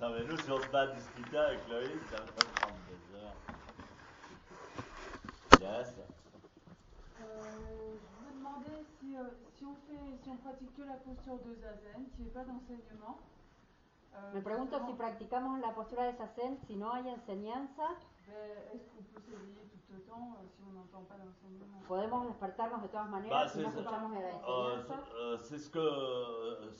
Non mais nous, si on se met à discuter avec Loïc, ça va prendre des heures. Yes. Je me demandais si on pratique que la posture de Zazen, s'il n'y a pas d'enseignement. Me pregunto si practicamos la postura de Zazen, si no hay enseñanza, Est-ce qu'on peut s'éveiller tout autant si on n'entend pas d'enseignement? podemos despertarnos de todas maneras si no escuchamos de la enseñanza. C'est ce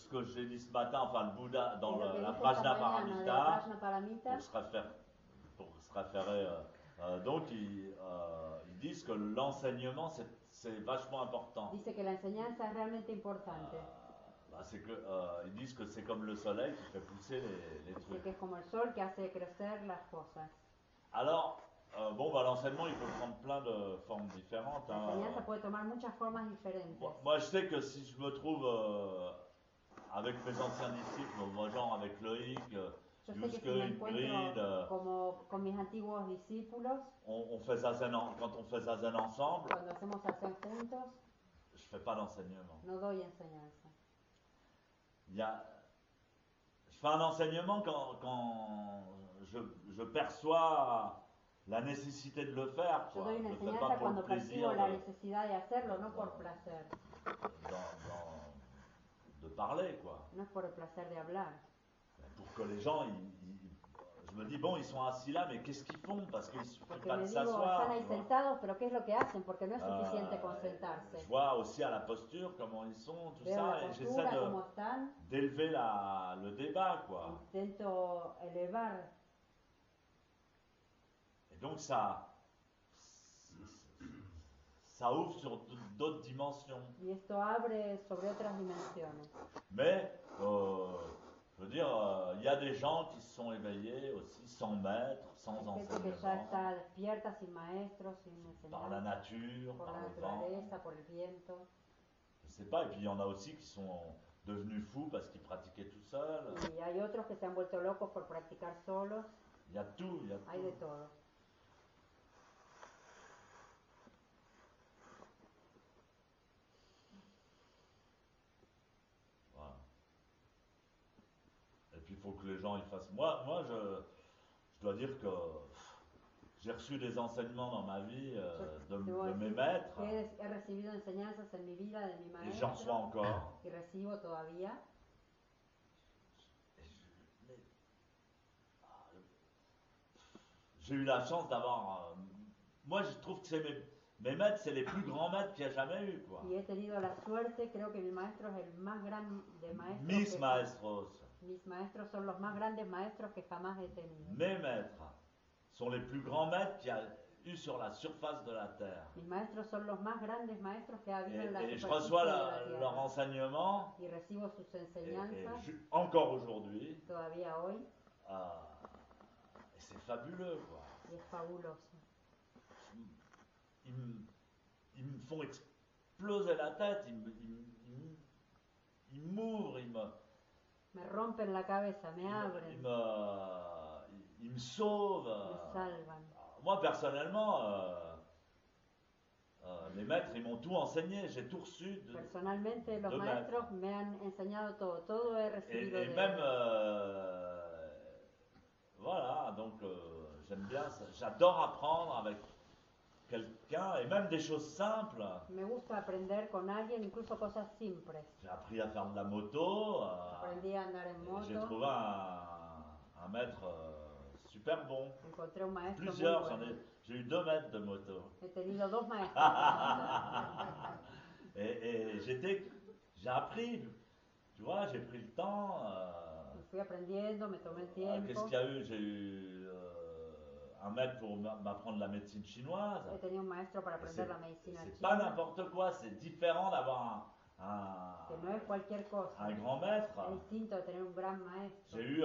que j'ai dit ce matin, enfin le Bouddha dans Y lo que la dijo esta Prajna mañana de la Paramita, Prajnaparamita, pour se référer. Donc ils disent que l'enseignement c'est vachement important. dice que la enseñanza es realmente importante. Ils disent que c'est comme le soleil qui fait pousser les Dice trucs. que es como el sol que hace crecer las cosas. Alors, l'enseignement il peut prendre plein de formes différentes. La enseñanza puede tomar muchas formas diferentes. Moi je sais que si je me trouve avec mes anciens disciples, moi, genre avec Loïc, Yo sé que si me encuentro como con mis antiguos discípulos, on fait zazen quand on fait zazen ensemble, cuando hacemos Zazen juntos, je fais pas d'enseignement. no doy enseñanza. Je fais un enseignement quand je perçois la nécessité de le faire. Yo Quoi. doy una Je le fais enseñanza pas pour cuando le plaisir percibo la necesidad de hacerlo, no por placer. de parler, quoi. No es por el placer de hablar. Pour que les gens, je me dis, bon, ils sont assis là, mais qu'est-ce qu'ils font? Parce qu'il suffit Porque pas me de digo, s'asseoir. están ahí sentados, pero ¿qué es lo que hacen? Porque no es suficiente con sentarse. Je vois aussi à la posture comment ils sont, tout Veo ça, la et postura, j'essaie cómo están, d'élever le débat, quoi. intento elevar. Et donc ça ouvre sur d'autres dimensions. Y esto abre sobre otras dimensiones. Mais, je veux dire, il y a des gens qui se sont éveillés aussi sans maître, sans Hay gente que ya enseignement, está despierta, sin maestros, sin par la enseñanza, nature, por par la le vent. naturaleza, por el viento. Je sais pas, et puis il y en a aussi qui sont devenus fous parce qu'ils pratiquaient tout seuls. Y hay otros que se han vuelto locos por practicar solos. Il y a tout, il y a tout. Hay de todo. Voilà. Et puis il faut que les gens ils fassent. Moi je dois dire que j'ai reçu des enseignements dans ma vie de mes maîtres. He recibido enseñanzas en mi vida de mi Et j'en reçois maestro. encore. Y recibo todavía. J'ai eu la chance d'avoir. Moi, je trouve que c'est mes maîtres, c'est les plus grands maîtres qu'il y a jamais eu, quoi. Y he tenido la suerte, creo que mi maestro es el más grande maestro. Mis maestros. Mis maestros son los más grandes maestros que jamás he tenido. Mes maîtres sont les plus grands maîtres qu'il y a eu sur la surface de la terre. Mis maestros son los más grandes maestros que ha habido en la Et je superficie reçois de la tierra. leur enseignement. Y recibo sus enseñanzas Encore aujourd'hui. todavía hoy. Et c'est fabuleux, quoi. Y es fabuloso. Ils me font exploser la tête, ils m'ouvrent, Me rompen la cabeza, me abren, ils me sauvent. me salvan. Moi, personnellement, les maîtres, ils m'ont tout enseigné, j'ai tout reçu. Personalmente, los de maestros me han enseñado todo, todo he recibido Et de même, ellos. voilà, donc j'aime bien ça. J'adore apprendre avec quelqu'un, et même des choses simples. Me gusta aprender con alguien, incluso cosas simples. J'ai appris à faire de la moto. Aprendí a andar en J'ai moto. trouvé un maître super bon. Encontré un maestro Plusieurs, muy bueno. j'ai eu 2 mètres de moto. He tenido 2 maestros. Et j'ai appris, tu vois, j'ai pris le temps. Me fui aprendiendo, me tomé el Qu'est-ce tiempo. qu'il y a eu? J'ai eu un maître pour m'apprendre la médecine chinoise. He tenido un maestro para aprender la medicina C'est pas china. n'importe quoi, c'est différent d'avoir Que no es cualquier cosa. un grand maître. Es distinto de tener un gran maestro. J'ai eu,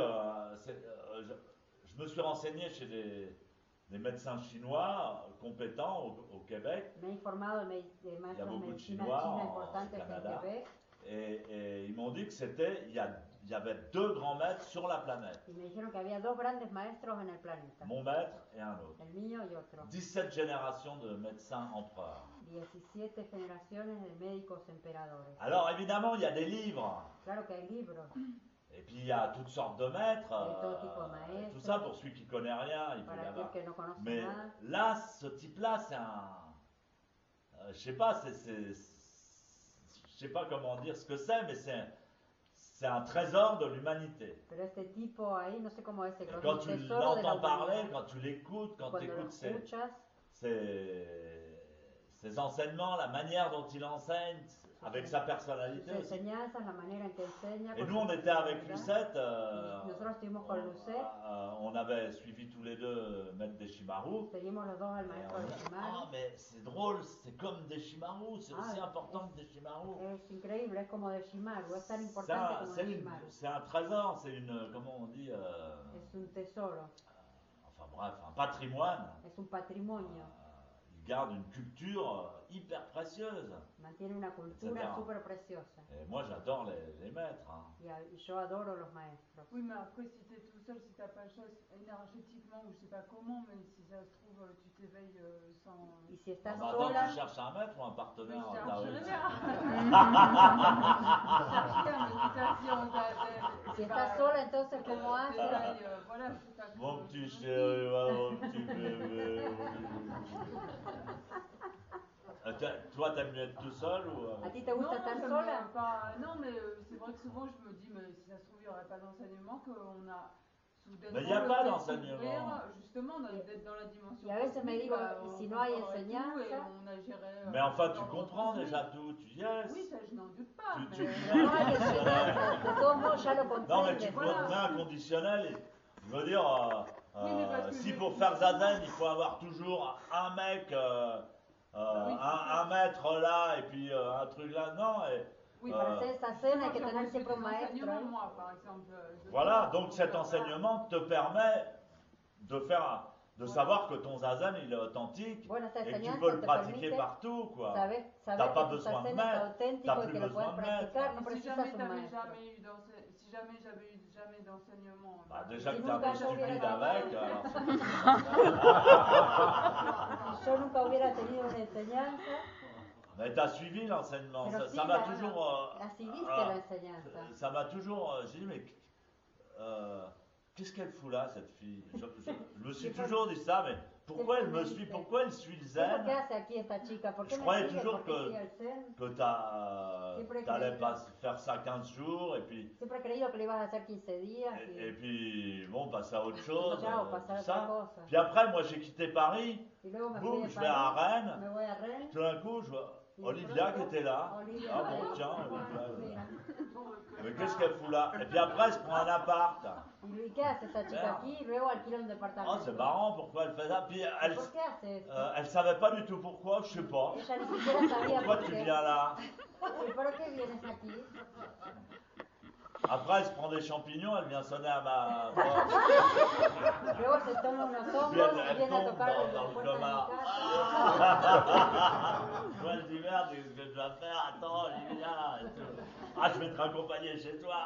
je me suis renseigné chez des médecins chinois compétents au Québec. Me he informado de maestros de beaucoup de medicina Chinois china au importantes en Canada. Quebec. Et ils m'ont dit dit que il y avait 2 grands maîtres sur la planète. Y me dijeron que había 2 grandes maestros en el planeta, Mon maître et un autre. el mío y otro. 17 générations de médecins empereurs. 17 generaciones de médicos emperadores. Alors évidemment, il y a des livres. Claro que hay libros. Et puis il y a toutes sortes de maîtres. todo tipo de maestros. Tout ça pour celui qui connaît rien, il peut y Para aquel avoir. que no conoce Mais nada. là, ce type-là, c'est un. Je sais pas, je sais pas comment dire ce que c'est, mais c'est un trésor de l'humanité. Pero este tipo ahí, no sé cómo es, Et creo que quand es tu un tesoro de la l'entends parler, humanidad. quand tu l'écoutes, quand tu Cuando lo écoutes escuchas, ses enseignements, la manière dont il enseigne, avec sa personnalité sus aussi. enseñanzas, la manera en que enseña. Et con nous, su on était avec personalidad. Lucette, Nosotros estuvimos con Lucette. on avait suivi tous les deux Maître Deshimaru. Seguimos los dos al Et maestro on de dit, Shimaru. ah, mais c'est drôle, c'est comme Deshimaru, c'est aussi Ah, important que Deshimaru. Es increíble, es como de Shimaru, es tan importante como de Shimaru. C'est un trésor, c'est une, comment on dit, Es un tesoro, enfin bref, un patrimoine. es un patrimonio. Il garde une culture hyper précieuse. Mantiene una cultura Etc. súper preciosa. Et moi, j'adore les maîtres. Hein. Y yo adoro los maestros. Oui, mais après, si t'es tout seul, si t'as pas le choix énergétiquement ou je sais pas comment, mais si ça se trouve, tu t'éveilles sans. Y si estás Bah, attends, sola, tu cherches un maître ou un partenaire Mais je dans ta chercherai rue? bien. Méditation, si estás sola, entonces ¿cómo haces? Voilà, je sais pas. Mon petit chéri, mon petit bébé. Toi, t'aimes mieux être tout seul ou ¿A ti te gusta estar sola? Non, mais c'est vrai que souvent je me dis, mais si ça se trouve, il n'y aurait pas d'enseignement, qu'on a. Mais il n'y a pas d'enseignement. Justement, d'être dans la dimension. Y a veces me digo, y si no hay enseñanza. Mais enfin, tu comprends déjà tout, tu y es. Oui, ça, je n'en doute pas. Tu- mais- tu- Pero no hay enseñanza, de todos modos ya lo Non, mais tu comprendes. mets un conditionnel. Je veux dire, Oui, mais parce que si je- pour faire Zazen, il faut avoir toujours un mec, Oui, un maître là, et puis un truc là, non. Oui, para hacer esa cena hay que Moi, tener j'ai siempre un des maestro. enseignements, ¿Eh? moi, par exemple. Voilà, donc cet enseignement te permet de Voilà. savoir que ton Zazen il est authentique Bueno, esta et que tu enseñanza peux le te pratiquer permite partout, quoi. saber T'as que pas tu besoin de zazen es maître, auténtico t'as y plus que lo puedes besoin de maître. practicar, no Si precisas jamais un j'avais maestro. si jamais j'avais eu jamais d'enseignement. Bah, déjà Si que t'es un nunca peu yo hubiera stupide tenido- avec, alors Si yo nunca hubiera tenido una enseñanza, mais t'as suivi l'enseignement, pero ça sí, ça m'a toujours... la seguiste ah, la enseñanza. ça m'a toujours... j'ai dit, mais qu'est-ce qu'elle fout là, cette fille? Je me suis toujours dit ça, mais pourquoi elle me suit? Pourquoi elle suit le ¿Qué es zen? lo que hace aquí esta chica? ¿Por qué Je me croyais sigue? toujours ¿Por qué sigue el zen? que Siempre he t'allais creído. pas faire ça 15 jours, et puis... Siempre he creído que lo ibas a hacer 15 días Et puis, bon, passer à autre chose, Chao, pasar a tout otra ça. cosa. Puis après, moi, j'ai quitté Paris. Y luego me fui Boum, de je vais à París, Rennes. me voy a Rennes. Tout d'un coup, je vois y de Olivia qui pronto, était là. Olivia Ah está bon, ahí. tiens, Ah, Olivia. mira. Mais qu'est-ce qu'elle fout là? Et puis après, elle se prend un appart. ¿Y qué hace esta chica Merde. aquí? Y luego alquila un Oh, departamento. c'est marrant, pourquoi elle fait ça? Puis ¿Por qué hace esto? elle savait pas du tout pourquoi, je sais pas. Ella ni siquiera sabía Pourquoi por tu qué. viens là? ¿Y por qué vienes aquí? Après, elle se prend des champignons, elle vient sonner à ma porte. Luego se toma unos Puis hongos y elle viene a tombe tocar dans la le puerta de mi coma. casa. Moi, je dis merde, qu'est-ce que je dois faire? Attends, Olivia. Et tout. Ah, je vais te raccompagner chez toi.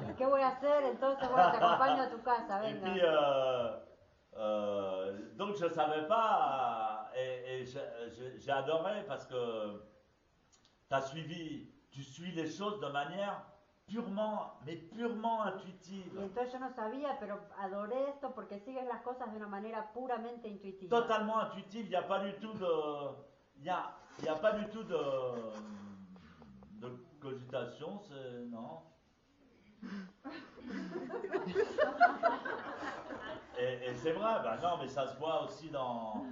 ¿Y qué voy a hacer? Entonces, bueno, te acompaño a tu casa, Et venga. puis, donc je savais pas, et j'ai adoré parce que tu suis les choses de manière purement intuitive, Y entonces yo no sabía, pero adoré esto porque sigues las cosas de una manera puramente intuitiva. totalement intuitive. Il n'y a pas du tout il y a pas du tout de cogitation, non. Et c'est vrai, bah non, mais ça se voit aussi dans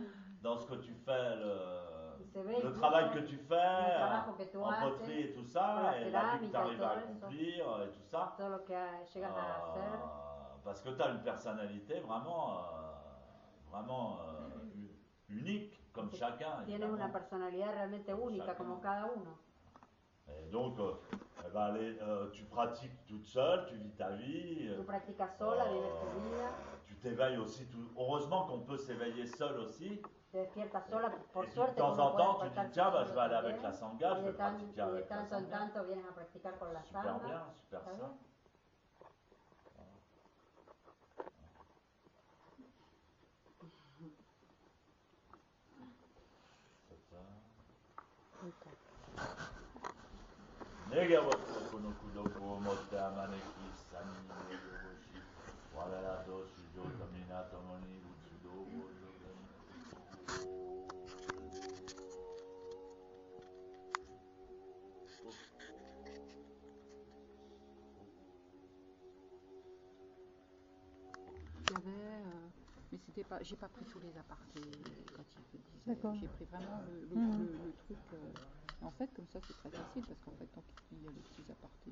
ce que tu fais, le travail que tu fais en poterie et tout ça, et la vie que tu arrives à accomplir et tout ça. Todo lo que llegas a hacer. Parce que tu as une personnalité vraiment, unique, comme chacun. Tienes una évidemment. personalidad realmente única, como cada uno. Et donc, Eh ben, tu pratiques toute seule, tu vis ta vie. Tu practicas sola, vives tu vida. Tu t'éveilles aussi. Heureusement qu'on peut s'éveiller seul aussi. Te despiertas sola, por Et puis, suerte. de temps en temps, tu dis tiens, bah, je vais aller avec la sangha, je vais pratiquer y de avec la tanto en sangha. tanto vienes a practicar con la Super sangha. bien, super ¿Está ça. bien? Nega wasu kono kudoko mote amaneki sani yoshi. Wala do shujo tamina tomoni utsudo wojo. Mais c'était pas, j'ai pas pris tous les apartés quand il te disait. J'ai pris vraiment le truc. En fait, comme ça, c'est très facile parce qu'en fait, tant qu'il y a les petits apartés.